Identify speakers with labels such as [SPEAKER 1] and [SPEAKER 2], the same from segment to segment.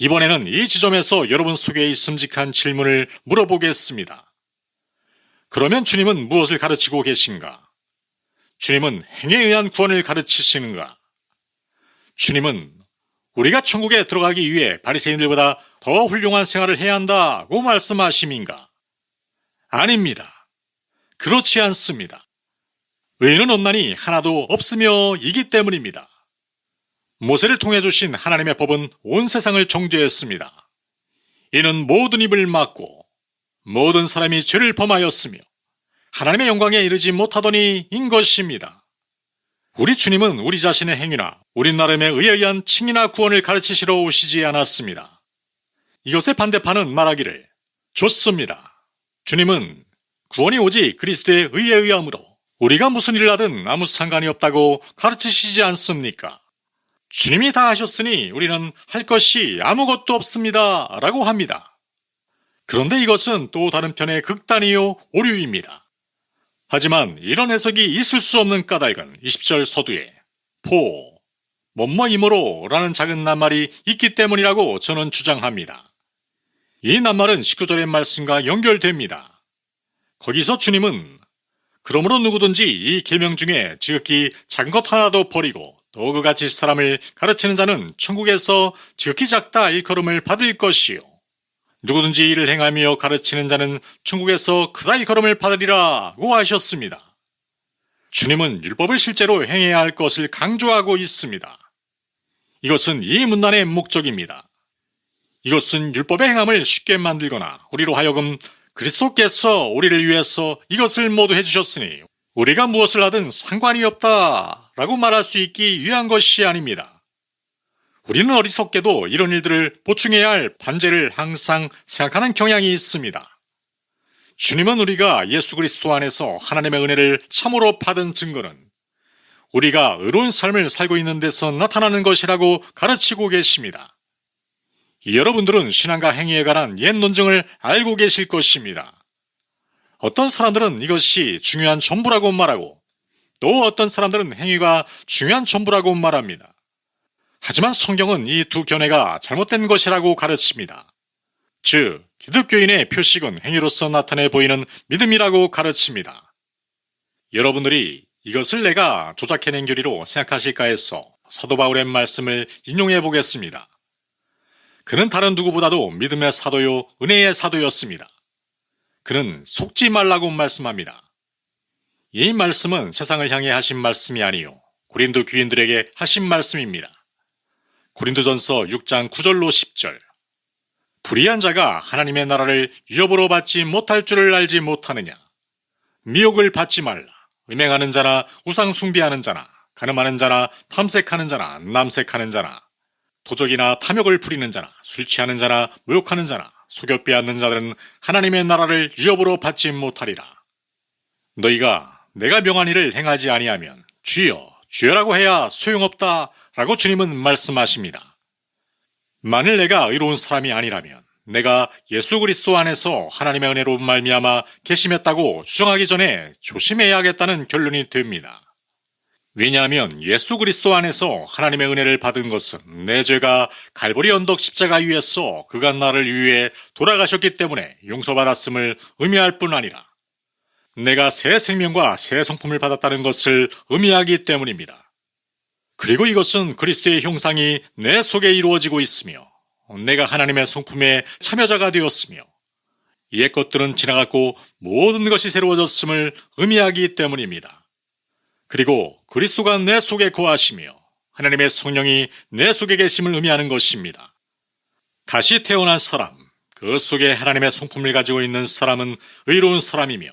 [SPEAKER 1] 이번에는 이 지점에서 여러분 속에 있음직한 질문을 물어보겠습니다. 그러면 주님은 무엇을 가르치고 계신가? 주님은 행에 의한 구원을 가르치시는가? 주님은 우리가 천국에 들어가기 위해 바리새인들보다 더 훌륭한 생활을 해야 한다고 말씀하심인가? 아닙니다. 그렇지 않습니다. 의인은 없나니 하나도 없으며 이기 때문입니다. 모세를 통해 주신 하나님의 법은 온 세상을 정죄했습니다. 이는 모든 입을 막고 모든 사람이 죄를 범하였으며 하나님의 영광에 이르지 못하더니 인 것입니다. 우리 주님은 우리 자신의 행위나 우리 나름의 의에 의한 칭의나 구원을 가르치시러 오시지 않았습니다. 이것의 반대파는 말하기를 좋습니다. 주님은 구원이 오직 그리스도의 의에 의함으로 우리가 무슨 일을 하든 아무 상관이 없다고 가르치시지 않습니까? 주님이 다 하셨으니 우리는 할 것이 아무것도 없습니다 라고 합니다. 그런데 이것은 또 다른 편의 극단이요 오류입니다. 하지만 이런 해석이 있을 수 없는 까닭은 20절 서두에 포, 뭐뭐이므로 라는 작은 낱말이 있기 때문이라고 저는 주장합니다. 이 낱말은 19절의 말씀과 연결됩니다. 거기서 주님은 그러므로 누구든지 이 계명 중에 지극히 작은 것 하나도 버리고 또 그같이 사람을 가르치는 자는 천국에서 지극히 작다 일컬음을 받을 것이요 누구든지 이를 행하며 가르치는 자는 천국에서 크다 일컬음을 받으리라고 하셨습니다. 주님은 율법을 실제로 행해야 할 것을 강조하고 있습니다. 이것은 이 문단의 목적입니다. 이것은 율법의 행함을 쉽게 만들거나 우리로 하여금 그리스도께서 우리를 위해서 이것을 모두 해주셨으니 우리가 무엇을 하든 상관이 없다 라고 말할 수 있기 위한 것이 아닙니다. 우리는 어리석게도 이런 일들을 보충해야 할 반제를 항상 생각하는 경향이 있습니다. 주님은 우리가 예수 그리스도 안에서 하나님의 은혜를 참으로 받은 증거는 우리가 의로운 삶을 살고 있는 데서 나타나는 것이라고 가르치고 계십니다. 여러분들은 신앙과 행위에 관한 옛 논증을 알고 계실 것입니다. 어떤 사람들은 이것이 중요한 전부라고 말하고 또 어떤 사람들은 행위가 중요한 전부라고 말합니다. 하지만 성경은 이 두 견해가 잘못된 것이라고 가르칩니다. 즉, 기독교인의 표식은 행위로서 나타내 보이는 믿음이라고 가르칩니다. 여러분들이 이것을 내가 조작해낸 교리로 생각하실까 해서 사도 바울의 말씀을 인용해 보겠습니다. 그는 다른 누구보다도 믿음의 사도요 은혜의 사도였습니다. 그는 속지 말라고 말씀합니다. 이 말씀은 세상을 향해 하신 말씀이 아니요 고린도 귀인들에게 하신 말씀입니다. 고린도전서 6장 9절로 10절 불의한 자가 하나님의 나라를 유업으로 받지 못할 줄을 알지 못하느냐. 미혹을 받지 말라. 음행하는 자나 우상 숭배하는 자나 간음하는 자나 탐색하는 자나 남색하는 자나 도적이나 탐욕을 부리는 자나 술 취하는 자나 모욕하는 자나 속여 빼앗는 자들은 하나님의 나라를 유업으로 받지 못하리라. 너희가 내가 명한 일을 행하지 아니하면 주여 주여라고 해야 소용없다 라고 주님은 말씀하십니다. 만일 내가 의로운 사람이 아니라면 내가 예수 그리스도 안에서 하나님의 은혜로 말미암아 계심했다고 주장하기 전에 조심해야겠다는 결론이 됩니다. 왜냐하면 예수 그리스도 안에서 하나님의 은혜를 받은 것은 내 죄가 갈보리 언덕 십자가 위에서 그가 나를 위해 돌아가셨기 때문에 용서받았음을 의미할 뿐 아니라 내가 새 생명과 새 성품을 받았다는 것을 의미하기 때문입니다. 그리고 이것은 그리스도의 형상이 내 속에 이루어지고 있으며 내가 하나님의 성품의 참여자가 되었으며 옛 것들은 지나갔고 모든 것이 새로워졌음을 의미하기 때문입니다. 그리고 그리스도가 내 속에 거하시며 하나님의 성령이 내 속에 계심을 의미하는 것입니다. 다시 태어난 사람, 그 속에 하나님의 성품을 가지고 있는 사람은 의로운 사람이며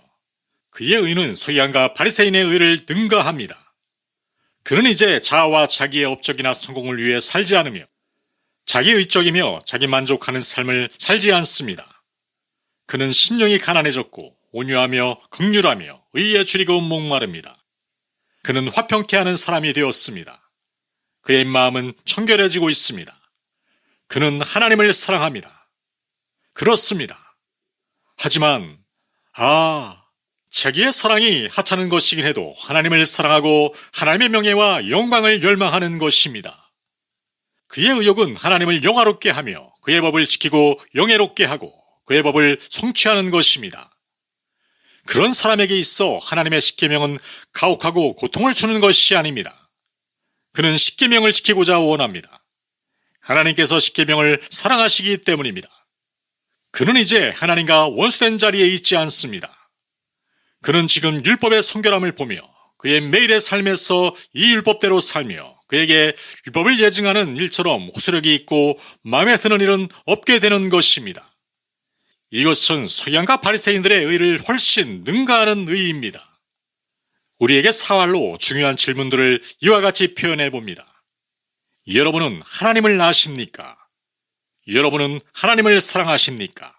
[SPEAKER 1] 그의 의는 서기관과 바리새인의 의를 능가합니다. 그는 이제 자아와 자기의 업적이나 성공을 위해 살지 않으며 자기 의적이며 자기 만족하는 삶을 살지 않습니다. 그는 심령이 가난해졌고 온유하며 긍휼하며 의에 줄이고 목마릅니다. 그는 화평케 하는 사람이 되었습니다. 그의 마음은 청결해지고 있습니다. 그는 하나님을 사랑합니다. 그렇습니다. 하지만 자기의 사랑이 하찮은 것이긴 해도 하나님을 사랑하고 하나님의 명예와 영광을 열망하는 것입니다. 그의 의욕은 하나님을 영화롭게 하며 그의 법을 지키고 영예롭게 하고 그의 법을 성취하는 것입니다. 그런 사람에게 있어 하나님의 십계명은 가혹하고 고통을 주는 것이 아닙니다. 그는 십계명을 지키고자 원합니다. 하나님께서 십계명을 사랑하시기 때문입니다. 그는 이제 하나님과 원수된 자리에 있지 않습니다. 그는 지금 율법의 성결함을 보며 그의 매일의 삶에서 이 율법대로 살며 그에게 율법을 예증하는 일처럼 호소력이 있고 마음에 드는 일은 없게 되는 것입니다. 이것은 서기관과 바리새인들의 의를 훨씬 능가하는 의입니다. 우리에게 사활로 중요한 질문들을 이와 같이 표현해 봅니다. 여러분은 하나님을 아십니까? 여러분은 하나님을 사랑하십니까?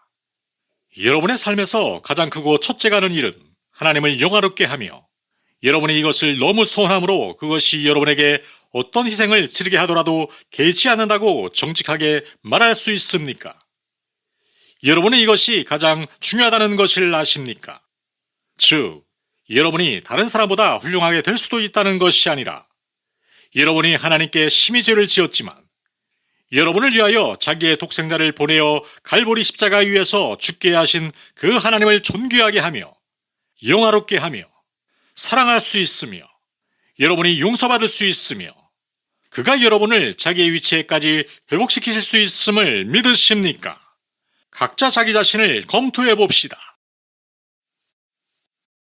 [SPEAKER 1] 여러분의 삶에서 가장 크고 첫째가 하는 일은 하나님을 영화롭게 하며 여러분이 이것을 너무 소원함으로 그것이 여러분에게 어떤 희생을 치르게 하더라도 개의치 않는다고 정직하게 말할 수 있습니까? 여러분은 이것이 가장 중요하다는 것을 아십니까? 즉, 여러분이 다른 사람보다 훌륭하게 될 수도 있다는 것이 아니라 여러분이 하나님께 심히 죄를 지었지만 여러분을 위하여 자기의 독생자를 보내어 갈보리 십자가 위에서 죽게 하신 그 하나님을 존귀하게 하며 영화롭게 하며 사랑할 수 있으며 여러분이 용서받을 수 있으며 그가 여러분을 자기의 위치에까지 회복시키실 수 있음을 믿으십니까? 각자 자기 자신을 검토해 봅시다.